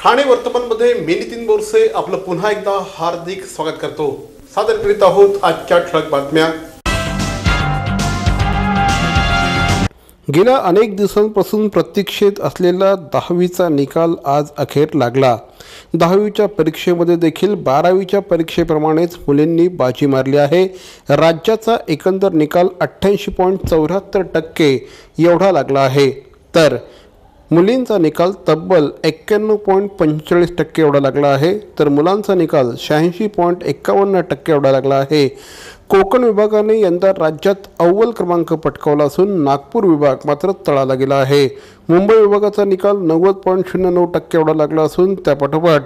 ठाणे वर्तमानमध्ये मी नितीन बोरसे आपलं पुन्हा एकदा हार्दिक स्वागत करतो। सादर करीत आहोत आजच्या ठळक बातम्या। गेल्या अनेक दिवसांपासून प्रतीक्षेत असलेला 10वीचा निकाल आज अखेर लागला। 10वीच्या परीक्षेमध्ये देखील 12वीच्या परीक्षेप्रमाणेच मुलींनी बाजी मारली आहे। राज्याचा एकंदर निकाल 88.74% एवढा लागला आहे, तर मुलींचा निकाल तब्बल 91.45% एवढा लागला आहे, तर मुलांचा निकाल 86.51% एवढा लागला आहे। कोकण विभागाने यंदा राज्यात अव्वल क्रमांक पटकावला असून नागपूर विभाग मात्र तळाला गेला आहे। मुंबई विभागाचा निकाल 90.09% एवढा लागला असून त्यापाठोपाठ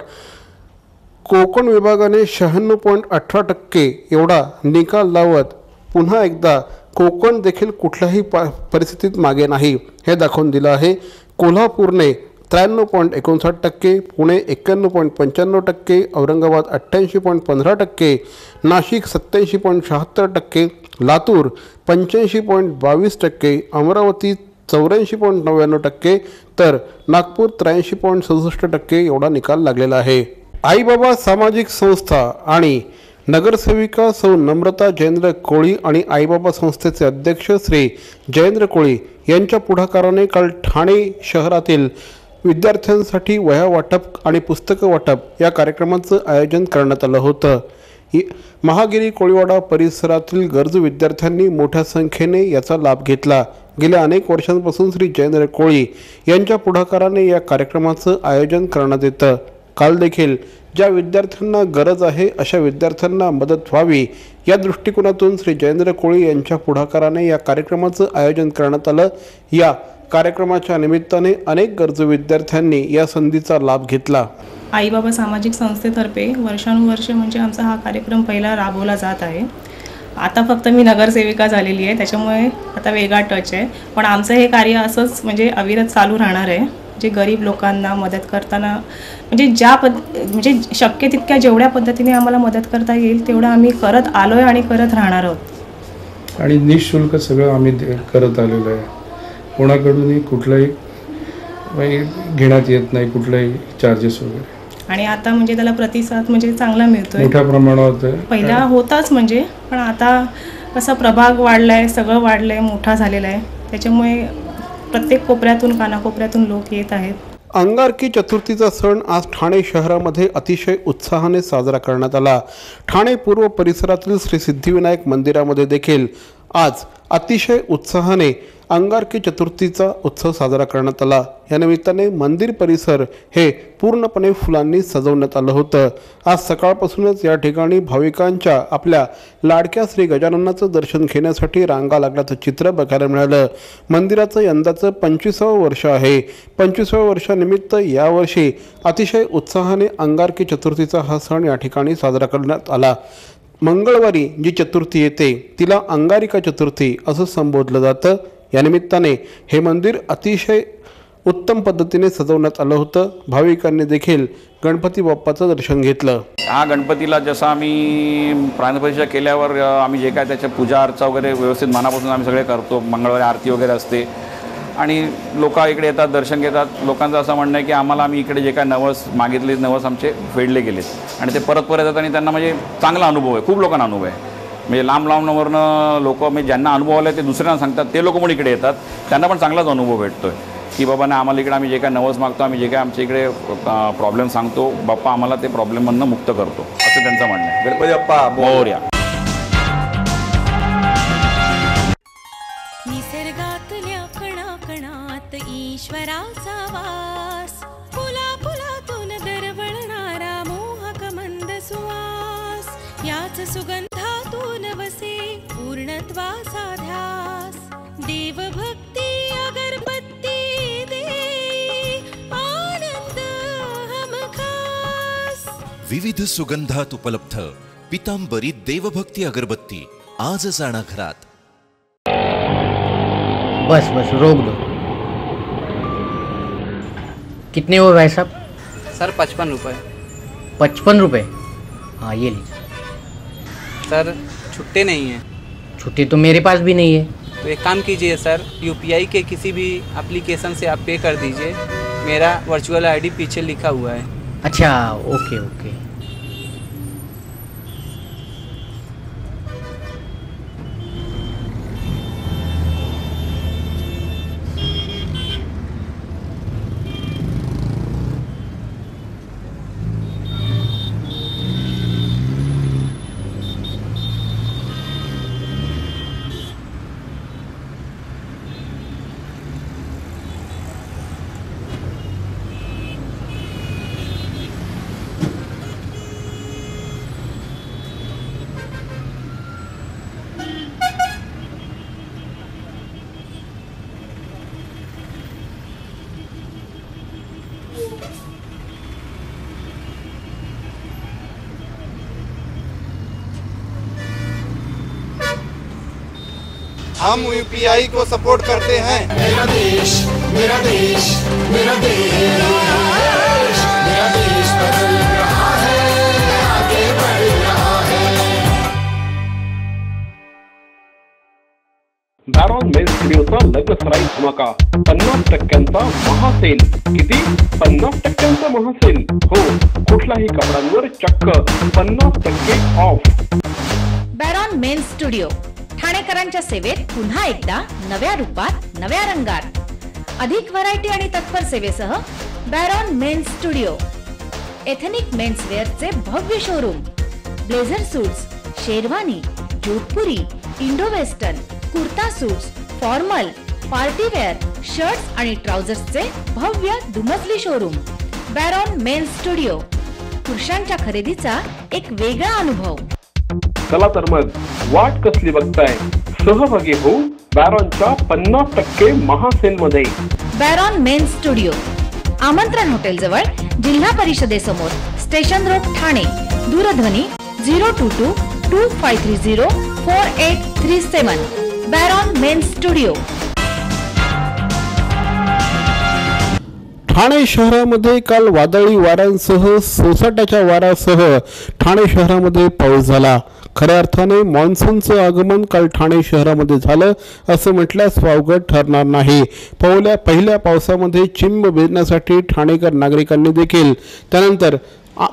कोकण विभागाने 96.18% एवढा निकाल लावत पुन्हा एकदा कोकण देखील कुठल्याही परिस्थितीत मागे नाही हे दाखवून दिलं आहे। कोल्हापूरने 93.59%, पुणे 91.95%, औरंगाबाद 88.15%, नाशिक 87.76%, लातूर 85.22%, अमरावती 84.99%, तर नागपूर 83.67% एवढा निकाल लागलेला आहे। आईबाबा सामाजिक संस्था आणि नगरसेविका सौ नम्रता जयेंद्र कोळी आणि आईबाबा संस्थेचे अध्यक्ष श्री जयेंद्र कोळी यांच्या पुढाकाराने काल ठाणे शहरातील विद्यार्थ्यांसाठी वह्या वाटप आणि पुस्तकं वाटप या कार्यक्रमाचं आयोजन करण्यात आलं होतं। महागिरी कोळीवाडा परिसरातील गरजू विद्यार्थ्यांनी मोठ्या संख्येने याचा लाभ घेतला। गेल्या अनेक वर्षांपासून श्री जयेंद्र कोळी यांच्या पुढाकाराने या कार्यक्रमाचं आयोजन करण्यात येतं। काल देखील ज्या विद्यार्थ्यांना गरज आहे अशा विद्यार्थ्यांना मदत व्हावी या दृष्टिकोनातून श्री जयेंद्र कोळी यांच्या पुढाकाराने या कार्यक्रमाचं आयोजन करण्यात आलं। या कार्यक्रमाच्या निमित्ताने अनेक गरजू विद्यार्थ्यांनी या संधीचा लाभ घेतला। आईबाबा सामाजिक संस्थेतर्फे वर्षानुवर्ष म्हणजे आमचा हा कार्यक्रम पहिला राबवला जात आहे। आता फक्त मी नगरसेविका झालेली आहे, त्याच्यामुळे आता वेगळा टच आहे, पण आमचं हे कार्य असंच म्हणजे अविरत चालू राहणार आहे। जे गरीब लोकांना मदत करताना म्हणजे शक्य तितक्या जेवढ्या पद्धतीने आम्हाला मदत करता येईल तेवढं आम्ही करत आलोय आणि करत राहणार आहोत। आणि निःशुल्क सगळं आम्ही करत आलेलो आहे। कोणाकडूनही कुठलाही घेण्यात येत नाही, कुठलाही चार्जेस वगैरे। आणि आता म्हणजे त्याला प्रतिसाद म्हणजे चांगला मिळतोय, मोठ्या प्रमाणावर। पहिला होताच म्हणजे, पण आता कसा प्रभाग वाढलाय, सगळं वाढलंय, मोठा झालेला आहे, त्याच्यामुळे प्रत्येक कोपऱ्यातून कानाकोपऱ्यातून लोक येत आहेत। अंगारकी चतुर्थीचा सण आज ठाणे शहरामध्ये अतिशय उत्साहाने साजरा करण्यात आला। ठाणे पूर्व परिसरातील श्री सिद्धिविनायक मंदिरामध्ये देखील आज अतिशय उत्साहाने अंगारकी चतुर्थीचा उत्सव साजरा करण्यात आला। या निमित्ताने मंदिर परिसर हे पूर्णपणे फुलांनी सजवण्यात आलं होतं। आज सकाळपासूनच या ठिकाणी भाविकांच्या आपल्या लाडक्या श्री गजाननाचं दर्शन घेण्यासाठी रांगा लागल्याचं चित्र बघायला मिळालं। मंदिराचं यंदाचं 25वं वर्ष आहे। 25व्या वर्षानिमित्त यावर्षी अतिशय उत्साहाने अंगारकी चतुर्थीचा हा सण या ठिकाणी साजरा करण्यात आला। मंगळवारी जी चतुर्थी येते तिला अंगारिका चतुर्थी असं संबोधलं जातं। या निमित्ताने हे मंदिर अतिशय उत्तम पद्धतीने सजवण्यात आलं होतं। भाविकांनी देखील गणपती बाप्पाचं दर्शन घेतलं। हा गणपतीला जसं आम्ही प्राणप्रतिष्ठा केल्यावर आम्ही जे काय त्याच्या पूजा अर्चा वगैरे व्यवस्थित मनापासून आम्ही सगळे करतो। मंगळवारी आरती वगैरे असते आणि लोक इकडे येतात, दर्शन घेतात। लोकांचं असं म्हणणं आहे की आम्ही इकडे जे काय नवस मागितले नवस आमचे फेडले गेलेत आणि ते परत येतात आणि त्यांना म्हणजे चांगला अनुभव आहे। खूप लोकांना अनुभव आहे, म्हणजे लांबवरनं लोक म्हणजे ज्यांना अनुभव आले ते दुसऱ्यांना सांगतात, ते लोक पण इकडे येतात, त्यांना पण चांगलाच अनुभव भेटतो आहे की बाबा ना आम्हाला इकडे आम्ही जे काय नवस मागतो, आम्ही जे काय आमच्या इकडे प्रॉब्लेम सांगतो, बाप्पा आम्हाला ते प्रॉब्लेममधनं मुक्त करतो, असं त्यांचं म्हणणं आहे। गणपती बाप्पा मोरया। निसर्गातल्या कणाकणात ईश्वराचा वास, फुलाफुलातून दरवळणारा मोहक मंद सुवास, याच सुगंधातून वसे पूर्णत्वाचा ध्यास, देवभक्ती अगरबत्ती दे आनंद हमखास। विविध सुगंधात उपलब्ध पीतांबरी देवभक्ती अगरबत्ती आजच आणा घरात। बस रोक दो। कितने हुए भाई साहब? सर 55 रुपये। 55 रुपये? हाँ ये लीजिए। सर छुट्टे नहीं हैं। छुट्टी तो मेरे पास भी नहीं है। तो एक काम कीजिए सर, यूपीआई के किसी भी एप्लीकेशन से आप पे कर दीजिए, मेरा वर्चुअल आईडी पीछे लिखा हुआ है। अच्छा, ओके ओके। हम यूपीआई को सपोर्ट करते हैं। मेरा देश, मेरा देश, मेरा देश, मेरा देश बदल रहा है, आगे बढ़ रहा है। बॅरॉन मेन्स स्टुडिओचा लग्नसराई धमाका, 50% महासेल. किती? 50% महासेल. हो, कुठल्याही कपड्यांवर चक्क 50% ऑफ. बॅरॉन मेन्स स्टुडिओ ठाणेकरांच्या सेवेत पुन्हा एकदा नव्या रूपात, नव्या रंगात. अधिक व्हरायटी आणि तत्पर सेवेसह Baron men's studio. Ethnic men's वेअरचे भव्य showroom. Blazer suits, sherwani, Jodhpuri, Indo western, kurta suits, formal, party wear, shirts आणि ट्राउझर्सचे भव्य दुमजली शोरूम. बॅरॉन men's studio. पुरुषांच्या खरेदीचा एक वेगळा अनुभव. चला तर मग वाट कसली बघताय, सहभागी होऊ बॅरॉनच्या 50% महासेल मध्ये. बॅरॉन मेन्स स्टुडिओ, आमंत्रण हॉटेल जवळ, जिल्हा परिषदेसमोर, स्टेशन रोड, ठाणे. दूरध्वनी 02225304837. बॅरॉन मेन्स स्टुडिओ. ठाणे शहरामध्ये काल वादळी वाऱ्यांसह सोसाट्याच्या वाऱ्यासह ठाणे शहरामध्ये पाऊस झाला. खऱ्या अर्थाने मान्सूनचं आगमन काल ठाणे शहरामध्ये झालं असं म्हटल्यास वावगं ठरणार नाही. पहिल्या पावसामध्ये चिंब भिजण्यासाठी ठाणेकर नागरिकांनी देखील त्यानंतर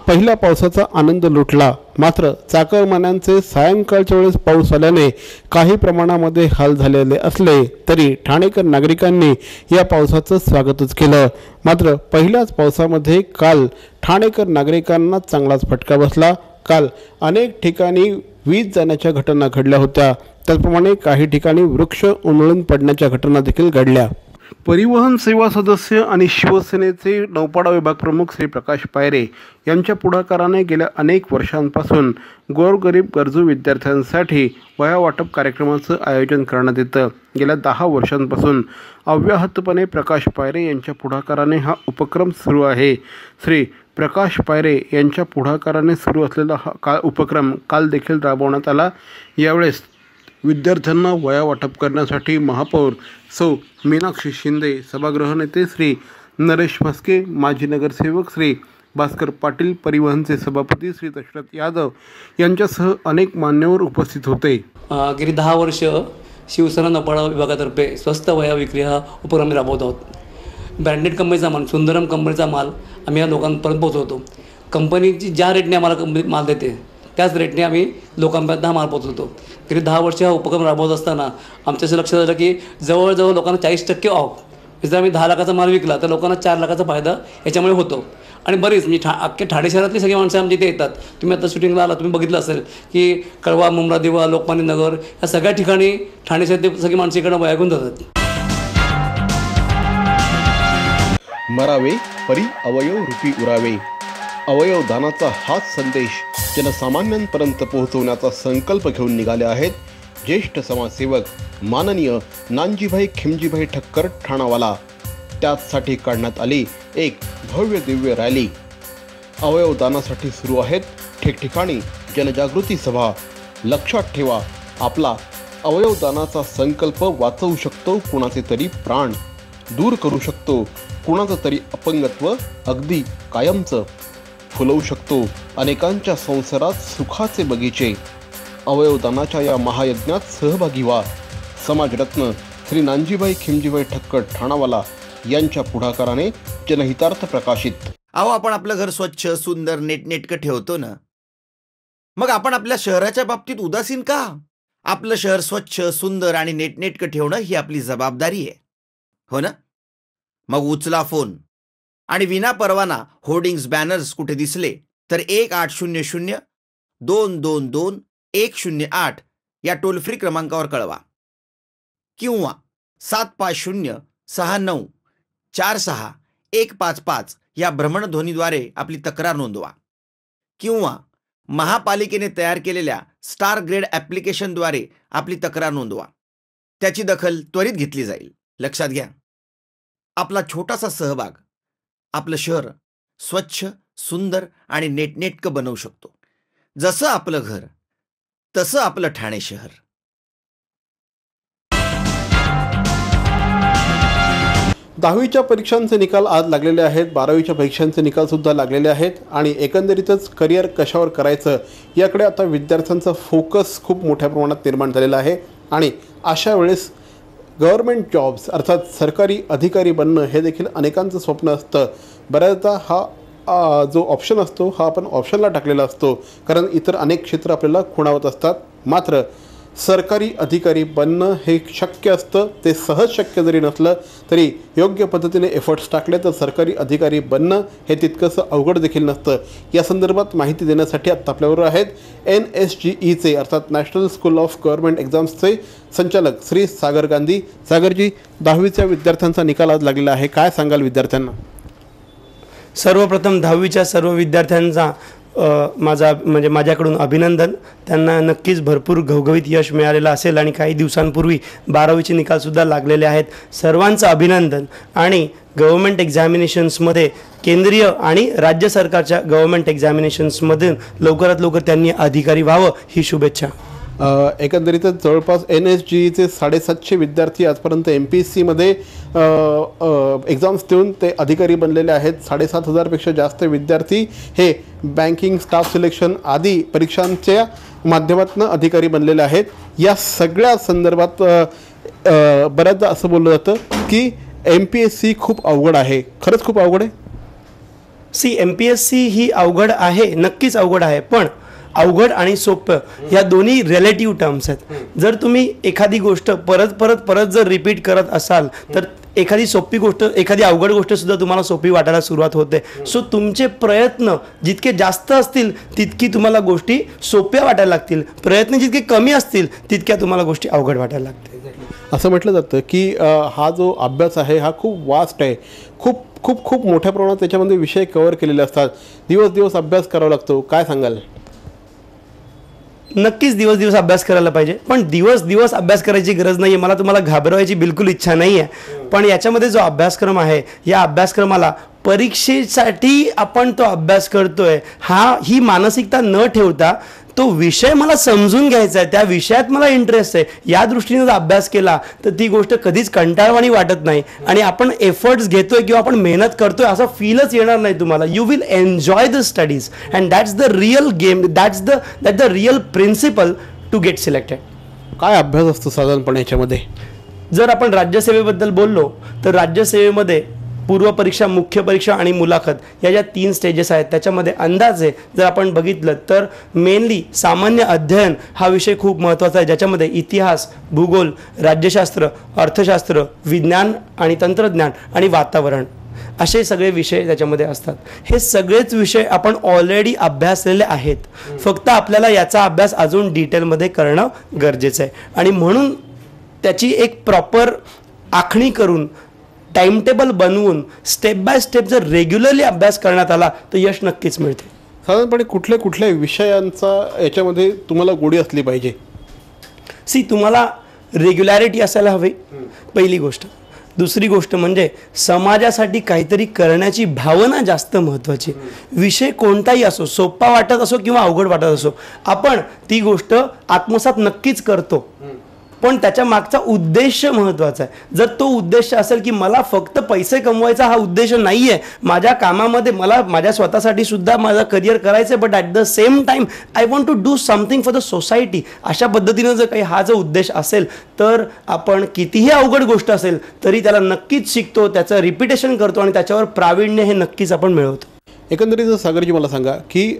पहिल्या पावसाचा आनंद लुटला. मात्र चाकरमान्यांचे सायंकाळच्या वेळेस पाऊस आल्याने काही प्रमाणामध्ये हाल झालेले असले तरी ठाणेकर नागरिकांनी या पावसाचं स्वागतच केलं. मात्र पहिल्याच पावसामध्ये काल ठाणेकर नागरिकांना चांगलाच फटका बसला. काल अनेक ठिकाणी वीज जाण्याच्या घटना घडल्या होत्या. त्याचप्रमाणे काही ठिकाणी वृक्ष उन्मळून पडण्याच्या घटना देखील घडल्या. परिवहन सेवा सदस्य आणि शिवसेनेचे नौपाडा विभाग प्रमुख श्री प्रकाश पायरे यांच्या पुढाकाराने गेल्या अनेक वर्षांपासून गोरगरीब गरजू विद्यार्थ्यांसाठी वह्या वाटप कार्यक्रमाचं आयोजन करण्यात येतं. गेल्या 10 वर्षांपासून अव्याहतपणे प्रकाश पायरे यांच्या पुढाकाराने हा उपक्रम सुरू आहे. श्री प्रकाश पायरे यांच्या पुढाकाराने सुरू असलेला हा उपक्रम काल देखील राबवण्यात आला. यावेळेस विद्यार्थ्यांना वह्या वाटप करण्यासाठी महापौर सौ मीनाक्षी शिंदे, सभागृह नेते श्री नरेश म्हस्के, माजी नगरसेवक श्री भास्कर पाटील, परिवहनचे सभापती श्री दशरथ यादव यांच्यासह अनेक मान्यवर उपस्थित होते. गेली 10 वर्ष शिवसेना नौपाडा विभागातर्फे स्वस्त वह्या विक्री हा उपक्रम राबवत आहोत. ब्रँडेड कंपनीचा माल, सुंदरम कंपनीचा माल आम्ही या लोकांपर्यंत पोहोचवतो. कंपनीची ज्या रेटने आम्हाला माल देते त्याच रेटने आम्ही लोकांपर्यंत हा माल पोहोचवतो. गेली 10 वर्ष हा उपक्रम राबवत असताना आमच्या असं लक्षात आलं की जवळजवळ लोकांना 40% ऑफ. जर आम्ही 10 लाखाचा माल विकला तर लोकांना 4 लाखाचा फायदा याच्यामुळे होतो. आणि बरीच म्हणजे अख्ख्या ठाणे शहरातली सगळी माणसं आमच्या इथे येतात. तुम्ही आता शूटिंगला आला, तुम्ही बघितलं असेल की कळवा, मुंब्रा देवा, लोकमान्य नगर या सगळ्या ठिकाणी ठाणे शहरातली सगळी माणसं इकडं वह्या घेऊन जातात. मरावे परी अवयव रूपी उरावे. अवयव दानाचा हाच संदेश जनसामान्यांपर्यंत पोहोचवण्याचा संकल्प घेऊन निघाले आहेत ज्येष्ठ समाजसेवक माननीय नानजीभाई खिमजीभाई ठक्कर ठाणावाला. त्यासाठी काढण्यात आली एक भव्य दिव्य रॅली. अवयव दानासाठी सुरू आहेत ठिकठिकाणी जनजागृती सभा. लक्षात ठेवा, आपला अवयव दानाचा संकल्प वाचवू शकतो कुणाचे तरी प्राण, दूर करू शकतो कुणाचं तरी अपंगत्व अगदी कायमचं, फुलवू शकतो अनेकांच्या संसारात सुखाचे बगीचे. अवयवदानाच्या या महायज्ञात सहभागी व्हा. समाजरत्न श्री नानजीभाई खिमजीभाई ठक्कर ठाणावाला यांच्या पुढाकाराने जनहितार्थ प्रकाशित. अहो, आपण आपलं घर स्वच्छ, सुंदर, नेटनेटकं ठेवतो ना, मग आपण आपल्या शहराच्या बाबतीत उदासीन का? आपलं शहर स्वच्छ, सुंदर आणि नेटनेटकं ठेवणं ही आपली जबाबदारी आहे, हो ना? मग उचला फोन आणि विना परवाना होर्डिंग्स, बॅनर्स कुठे दिसले तर 1800-222-108 या टोल फ्री क्रमांकावर कळवा किंवा 75069464155 या भ्रमणध्वनीद्वारे आपली तक्रार नोंदवा किंवा महापालिकेने तयार केलेल्या स्टार ग्रेड ॲप्लिकेशनद्वारे आपली तक्रार नोंदवा. त्याची दखल त्वरित घेतली जाईल. लक्षात घ्या, आपला छोटासा सहभाग आपलं शहर स्वच्छ, सुंदर आणि नेटनेटकं बनवू शकतो. जसं आपलं घर तसं आपलं ठाणे शहर. दहावीच्या परीक्षांचे निकाल आज लागलेले आहेत. 12वीच्या परीक्षांचे निकाल सुद्धा लागलेले आहेत आणि एकंदरीतच करिअर कशावर करायचं याकडे आता विद्यार्थ्यांचा फोकस खूप मोठ्या प्रमाणात निर्माण झालेला आहे. आणि अशा वेळेस गव्हर्मेंट जॉब्स अर्थात सरकारी अधिकारी बनणं हे देखील अनेकांचं स्वप्न असतं. बऱ्याचदा हा जो ऑप्शन असतो हा आपण ऑप्शनला टाकलेला असतो, कारण इतर अनेक क्षेत्र आपल्याला खुणावत असतात. मात्र सरकारी अधिकारी बनणं हे शक्य असतं. ते सहज शक्य जरी नसलं तरी योग्य पद्धतीने एफर्ट्स टाकले तर सरकारी अधिकारी बनणं हे तितकंसं अवघड देखील नसतं. या संदर्भात माहिती देण्यासाठी आत्ता आपल्याबरोबर आहेत NSGEचे अर्थात नॅशनल स्कूल ऑफ गव्हर्नमेंट एक्झाम्सचे संचालक श्री सागर गांधी. सागरजी, 10वीच्या विद्यार्थ्यांचा निकाल आज लागलेला आहे, काय सांगाल विद्यार्थ्यांना? सर्वप्रथम 10वीच्या सर्व विद्यार्थ्यांचा माझ्याकडून अभिनंदन. त्यांना नक्कीच भरपूर घवघवीत यश मिळालेलं असेल आणि काही दिवसांपूर्वी 12वीचे निकालसुद्धा लागलेले आहेत. सर्वांचं अभिनंदन. आणि गव्हर्मेंट एक्झामिनेशन्समध्ये केंद्रीय आणि राज्य सरकारच्या गव्हर्मेंट एक्झामिनेशन्समधून लवकरात लवकर त्यांनी अधिकारी व्हावं ही शुभेच्छा. एकंदरीतच जवळपास NSGEचे 750 विद्यार्थी आजपर्यंत MPSCमध्ये एक्झाम्स देऊन ते अधिकारी बनलेले आहेत. 7,500पेक्षा जास्त विद्यार्थी हे बँकिंग, स्टाफ सिलेक्शन आदी परीक्षांच्या माध्यमातून अधिकारी बनलेले आहेत. या सगळ्या संदर्भात बऱ्याचदा असं बोललं जातं की MPSC खूप अवघड आहे. खरंच खूप अवघड आहे? MPSC ही अवघड आहे, नक्कीच अवघड आहे. पण अवघड आणि सोपं या दोन्ही रिलेटिव्ह टर्म्स आहेत. जर तुम्ही एखादी गोष्ट परत जर रिपीट करत असाल तर एखादी सोपी गोष्ट, एखादी अवघड गोष्ट सुद्धा तुम्हाला सोपी वाटायला सुरुवात होते. सो तुमचे प्रयत्न जितके जास्त असतील तितकी तुम्हाला गोष्टी सोप्या वाटायला लागतील. प्रयत्न जितके कमी असतील तितक्या तुम्हाला गोष्टी अवघड वाटायला लागतील. असं म्हटलं जातं की हा जो अभ्यास आहे हा खूप वास्ट आहे. खूप खूप खूप मोठ्या प्रमाणात त्याच्यामध्ये विषय कव्हर केलेले असतात. दिवस अभ्यास करावा लागतो. काय सांगाल? नक्कीच दिवस अभ्यास करायला पाहिजे, पण दिवस अभ्यास करायची गरज नाही आहे. मला तुम्हाला घाबरवायची बिलकुल इच्छा नाही आहे. पण याच्यामध्ये जो अभ्यासक्रम आहे या अभ्यासक्रमाला परीक्षेसाठी आपण तो अभ्यास करतोय ही मानसिकता न ठेवता तो विषय मला समजून घ्यायचा आहे, त्या विषयात मला इंटरेस्ट आहे या दृष्टीने जर अभ्यास केला तर ती गोष्ट कधीच कंटाळवाणी वाटत नाही आणि आपण एफर्ट्स घेतोय किंवा आपण मेहनत करतोय असं फीलच येणार नाही तुम्हाला. You will enjoy the studies and that's the real game, that's the real principle to get selected. काय अभ्यास असतो साधारणपणे याच्यामध्ये? जर आपण राज्यसेवेबद्दल बोललो तर राज्यसेवेमध्ये पूर्व परीक्षा, मुख्य परीक्षा आणि मुलाखत या ज्या 3 स्टेजेस आहेत त्याच्यामध्ये अंदाजे जर आपण बघितलं तर मेनली सामान्य अध्ययन हा विषय खूप महत्त्वाचा आहे, ज्याच्यामध्ये इतिहास, भूगोल, राज्यशास्त्र, अर्थशास्त्र, विज्ञान आणि तंत्रज्ञान आणि वातावरण असे सगळे विषय त्याच्यामध्ये असतात. हे सगळेच विषय आपण ऑलरेडी अभ्यासलेले आहेत, फक्त आपल्याला याचा अभ्यास अजून डिटेलमध्ये करणं गरजेचं आहे. आणि म्हणून त्याची एक प्रॉपर आखणी करून टाइमटेबल बनवून स्टेप बाय स्टेप जर रेग्युलरली अभ्यास करण्यात आला तर यश नक्कीच मिळते. साधारणपणे कुठल्या विषयांचा याच्यामध्ये तुम्हाला गोडी असली पाहिजे? तुम्हाला रेग्युलॅरिटी असायला हवी, पहिली गोष्ट. दुसरी गोष्ट म्हणजे समाजासाठी काहीतरी करण्याची भावना जास्त महत्त्वाची. विषय कोणताही असो, सोपा वाटत असो किंवा अवघड वाटत असो, आपण ती गोष्ट आत्मसात नक्कीच करतो. पण त्याच्या मागचा उद्देश महत्त्वाचा आहे. जर तो उद्देश असेल की मला फक्त पैसे कमवायचा हा उद्देश नाही आहे, माझ्या कामामध्ये मला माझ्या स्वतःसाठी सुद्धा माझं करिअर करायचं आहे, but at the same time I want to do something for the society, अशा पद्धतीनं जर काही हा जो उद्देश असेल तर आपण कितीही अवघड गोष्ट असेल तरी त्याला नक्कीच शिकतो, त्याचं रिपिटेशन करतो आणि त्याच्यावर प्रावीण्य हे नक्कीच आपण मिळवतो. एकंदरीत सागरजी मला सांगा की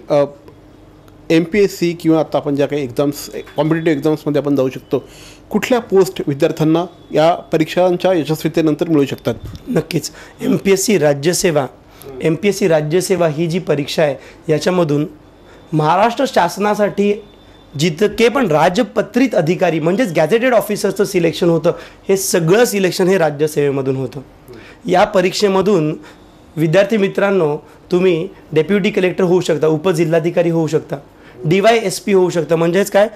MPSC किंवा आता आपण ज्या काही एक्झाम्स कॉम्पिटेटिव्ह एक्झाम्समध्ये आपण जाऊ शकतो, कुठल्या पोस्ट विद्यार्थ्यांना या परीक्षांच्या यशस्वीतेनंतर मिळू शकतात? नक्कीच MPSC राज्यसेवा ही जी परीक्षा आहे याच्यामधून महाराष्ट्र शासनासाठी जितके पण राजपत्रित अधिकारी म्हणजेच गॅझेटेड ऑफिसरचं सिलेक्शन होतं, हे सगळं सिलेक्शन हे राज्यसेवेमधून होतं. या परीक्षेमधून विद्यार्थी मित्रांनो तुम्ही डेप्युटी कलेक्टर होऊ शकता, उपजिल्हाधिकारी होऊ शकता, DYSP होऊ शकता, म्हणजेच काय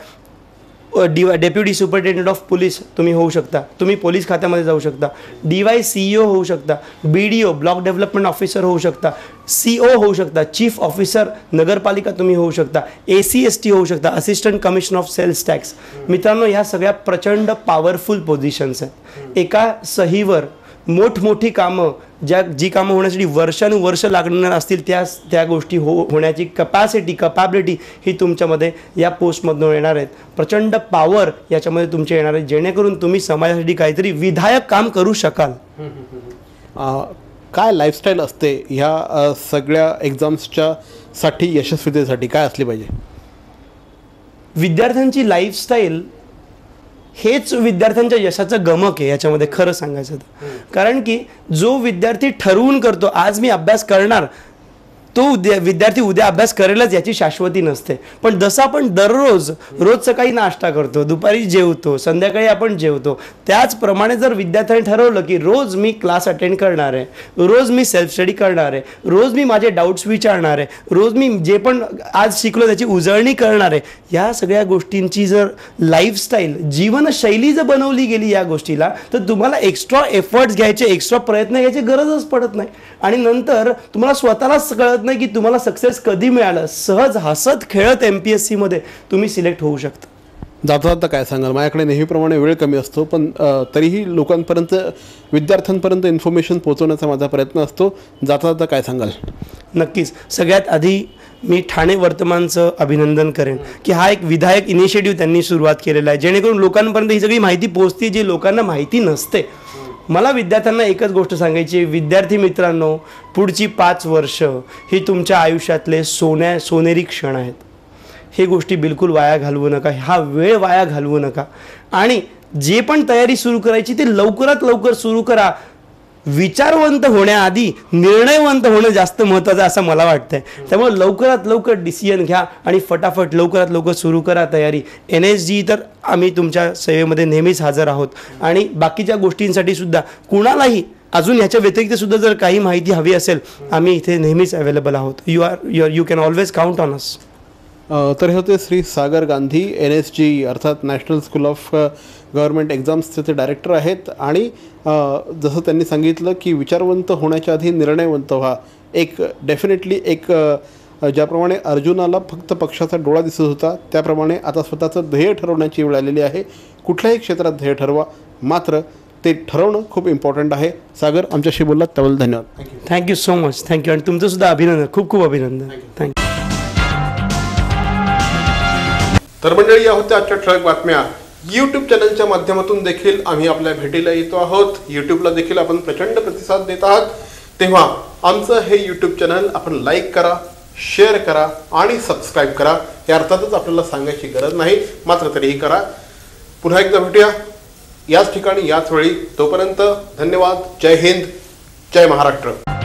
डेप्युटी सुपरिटेंडेंट ऑफ पोलीस तुम्ही होऊ शकता, तुम्ही पोलीस खात्यामध्ये जाऊ शकता, DYCO होऊ शकता, BDO ब्लॉक डेव्हलपमेंट ऑफिसर होऊ शकता, CO होऊ शकता, चीफ ऑफिसर नगरपालिका तुम्ही होऊ शकता, ACST होऊ शकता, assistant commissioner of sales tax. मित्रांनो ह्या सगळ्या प्रचंड पॉवरफुल पोझिशन्स आहेत. एका सहीवर मोठमोठी कामं जी कामं होण्यासाठी वर्षानुवर्ष लागणार असतील त्या गोष्टी होण्याची कपॅबिलिटी ही तुमच्यामध्ये या पोस्टमधून येणार आहेत. प्रचंड पॉवर याच्यामध्ये तुमचे येणार आहे, जेणेकरून तुम्ही समाजासाठी काहीतरी विधायक काम करू शकाल. काय लाईफस्टाईल असते ह्या सगळ्या एक्झाम्सच्या साठी यशस्वीतेसाठी काय असली पाहिजे? विद्यार्थ्यांची लाईफस्टाईल हेच विद्यार्थ्यांच्या यशाचं गमक आहे याच्यामध्ये खरं सांगायचं तर. कारण की जो विद्यार्थी ठरवून करतो आज मी अभ्यास करणार, तो विद्यार्थी उद्या अभ्यास करेलच याची शाश्वती नसते. पण जसं आपण रोज सकाळी नाश्ता करतो, दुपारी जेवतो, संध्याकाळी आपण जेवतो, त्याचप्रमाणे जर विद्यार्थ्यांनी ठरवलं की रोज मी क्लास अटेंड करणार आहे, रोज मी सेल्फ स्टडी करणार आहे, रोज मी माझे डाऊट्स विचारणार आहे, रोज मी जे पण आज शिकलो त्याची उजळणी करणार आहे, या सगळ्या गोष्टींची जर लाईफस्टाईल जीवनशैली जर बनवली गेली या गोष्टीला, तर तुम्हाला एक्स्ट्रा एफर्ट्स घ्यायचे, एक्स्ट्रा प्रयत्न घ्यायची गरजच पडत नाही. आणि नंतर तुम्हाला स्वतःलाच कळत नाही की तुम्हाला सक्सेस कधी मिळालं. सहज हसत खेळत MPSC मध्ये तुम्ही सिलेक्ट होऊ शकता. जाता जाता काय सांगाल? माझ्याकडे नेहमीप्रमाणे वेळ कमी असतो, पण तरीही लोकांपर्यंत विद्यार्थ्यांपर्यंत इन्फॉर्मेशन पोहोचवण्याचा माझा प्रयत्न असतो. जाता जाता काय सांगाल? नक्कीच सगळ्यात आधी मी ठाणे वर्तमानचं अभिनंदन करेन की हा एक विधायक इनिशिएटिव्ह त्यांनी सुरुवात केलेला आहे, जेणेकरून लोकांपर्यंत ही सगळी माहिती पोहोचते जी लोकांना माहिती नसते. मला विद्यार्थ्यांना एकच गोष्ट सांगायची, विद्यार्थी मित्रांनो, पुढची 5 वर्ष ही तुमच्या आयुष्यातले सोनेरी क्षण आहेत. हे गोष्टी बिलकुल वाया घालवू नका, हा वेळ वाया घालवू नका. आणि जे पण तयारी सुरू करायची ते लवकरात लवकर सुरू करा. विचारवंत होण्याआधी निर्णयवंत होणं जास्त महत्त्वाचं असं मला वाटतंय. त्यामुळे लवकरात लवकर डिसिजन घ्या आणि फटाफट लवकरात लवकर सुरू करा तयारी. NSG तर आम्ही तुमच्या सेवेमध्ये नेहमीच हजर आहोत आणि बाकीच्या गोष्टींसाठी सुद्धा कुणालाही अजून ह्याच्या व्यतिरिक्त सुद्धा जर काही माहिती हवी असेल आम्ही इथे नेहमीच अवेलेबल आहोत. You can always count on us. तर हे होते श्री सागर गांधी, NSG अर्थात नॅशनल स्कूल ऑफ गव्हर्नमेंट एक्झाम्सचे ते डायरेक्टर आहेत. आणि जसं त्यांनी सांगितलं की विचारवंत होण्याच्या आधी निर्णयवंत व्हा. एक डेफिनेटली एक ज्याप्रमाणे अर्जुनाला फक्त पक्षाचा डोळा दिसत होता, त्याप्रमाणे आता स्वतःचं ध्येय ठरवण्याची वेळ आलेली आहे. कुठल्याही क्षेत्रात ध्येय ठरवा, मात्र ते ठरवणं खूप इम्पॉर्टंट आहे. सागर, आमच्याशी बोललात त्याबद्दल धन्यवाद. Thank you so much. थँक्यू. आणि तुमचं सुद्धा अभिनंदन, खूप खूप अभिनंदन. थँक्यू. तर मंडळी, या होत्या आजच्या ठळक बातम्या. यूट्यूब चॅनलच्या माध्यमातून देखील आम्ही आपल्या भेटीला येतो आहोत. यूट्यूबला देखील आपण प्रचंड प्रतिसाद देत आहात. तेव्हा आमचं हे यूट्यूब चॅनल आपण लाईक करा, शेअर करा आणि सबस्क्राईब करा. हे अर्थातच आपल्याला सांगायची गरज नाही, मात्र तरीही करा. पुन्हा एकदा भेटूया याच ठिकाणी याच वेळी. तोपर्यंत धन्यवाद. जय हिंद, जय महाराष्ट्र.